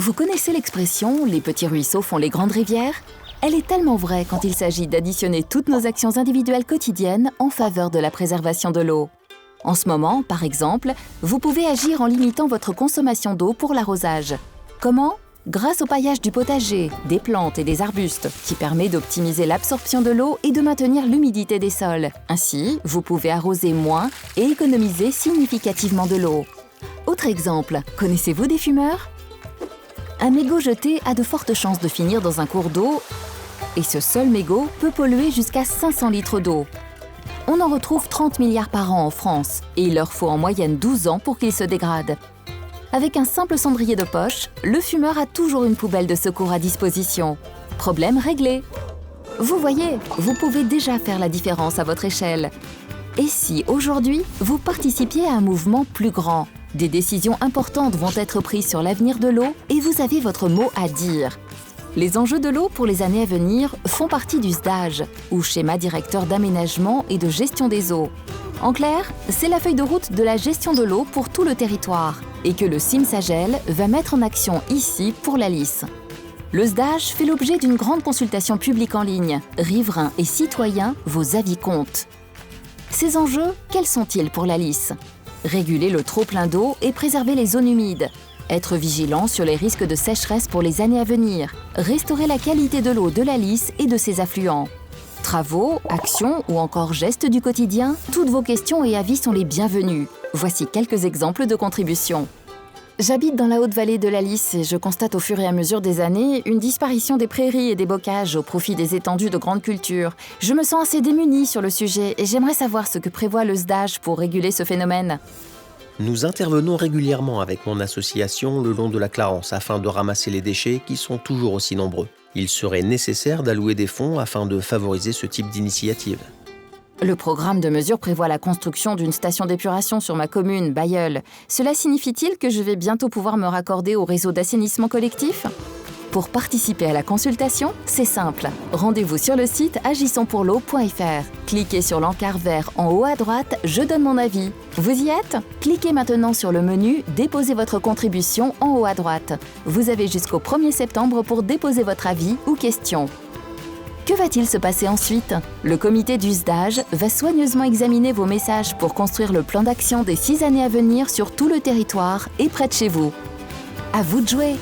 Vous connaissez l'expression « les petits ruisseaux font les grandes rivières » ? Elle est tellement vraie quand il s'agit d'additionner toutes nos actions individuelles quotidiennes en faveur de la préservation de l'eau. En ce moment, par exemple, vous pouvez agir en limitant votre consommation d'eau pour l'arrosage. Comment ? Grâce au paillage du potager, des plantes et des arbustes, qui permet d'optimiser l'absorption de l'eau et de maintenir l'humidité des sols. Ainsi, vous pouvez arroser moins et économiser significativement de l'eau. Autre exemple, connaissez-vous des fumeurs ? Un mégot jeté a de fortes chances de finir dans un cours d'eau et ce seul mégot peut polluer jusqu'à 500 litres d'eau. On en retrouve 30 milliards par an en France et il leur faut en moyenne 12 ans pour qu'ils se dégradent. Avec un simple cendrier de poche, le fumeur a toujours une poubelle de secours à disposition. Problème réglé. Vous voyez, vous pouvez déjà faire la différence à votre échelle. Et si aujourd'hui, vous participiez à un mouvement plus grand ? Des décisions importantes vont être prises sur l'avenir de l'eau et vous avez votre mot à dire. Les enjeux de l'eau pour les années à venir font partie du SDAGE, ou schéma directeur d'aménagement et de gestion des eaux. En clair, c'est la feuille de route de la gestion de l'eau pour tout le territoire et que le CIMSAGEL va mettre en action ici pour la Lys. Le SDAGE fait l'objet d'une grande consultation publique en ligne. Riverains et citoyens, vos avis comptent. Ces enjeux, quels sont-ils pour la Lys ? Réguler le trop-plein d'eau et préserver les zones humides. Être vigilant sur les risques de sécheresse pour les années à venir. Restaurer la qualité de l'eau de la Lys et de ses affluents. Travaux, actions ou encore gestes du quotidien, toutes vos questions et avis sont les bienvenus. Voici quelques exemples de contributions. J'habite dans la haute vallée de la Lys et je constate au fur et à mesure des années une disparition des prairies et des bocages au profit des étendues de grandes cultures. Je me sens assez démunie sur le sujet et j'aimerais savoir ce que prévoit le SDAGE pour réguler ce phénomène. Nous intervenons régulièrement avec mon association le long de la Clarence afin de ramasser les déchets qui sont toujours aussi nombreux. Il serait nécessaire d'allouer des fonds afin de favoriser ce type d'initiative. Le programme de mesure prévoit la construction d'une station d'épuration sur ma commune, Bailleul. Cela signifie-t-il que je vais bientôt pouvoir me raccorder au réseau d'assainissement collectif ? Pour participer à la consultation, c'est simple. Rendez-vous sur le site agissonspourleau.fr. Cliquez sur l'encart vert en haut à droite « Je donne mon avis ». Vous y êtes ? Cliquez maintenant sur le menu « Déposez votre contribution » en haut à droite. Vous avez jusqu'au 1er septembre pour déposer votre avis ou question. Que va-t-il se passer ensuite ? Le comité du SDAGE va soigneusement examiner vos messages pour construire le plan d'action des 6 années à venir sur tout le territoire et près de chez vous. À vous de jouer !